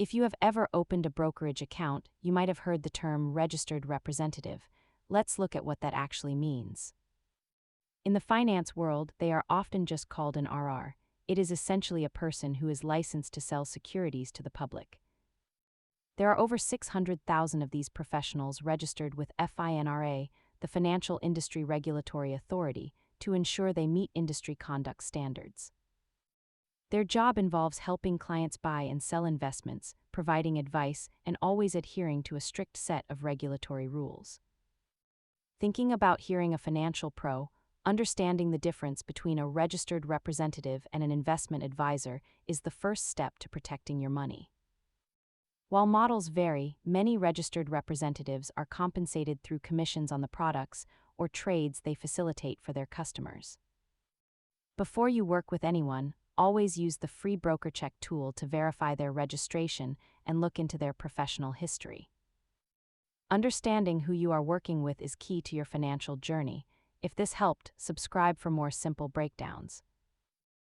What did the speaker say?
If you have ever opened a brokerage account, you might have heard the term registered representative. Let's look at what that actually means. In the finance world, they are often just called an RR. It is essentially a person who is licensed to sell securities to the public. There are over 600,000 of these professionals registered with FINRA, the Financial Industry Regulatory Authority, to ensure they meet industry conduct standards. Their job involves helping clients buy and sell investments, providing advice, and always adhering to a strict set of regulatory rules. Thinking about hiring a financial pro, understanding the difference between a registered representative and an investment advisor is the first step to protecting your money. While models vary, many registered representatives are compensated through commissions on the products or trades they facilitate for their customers. Before you work with anyone, always use the free BrokerCheck tool to verify their registration and look into their professional history. Understanding who you are working with is key to your financial journey. If this helped, subscribe for more simple breakdowns.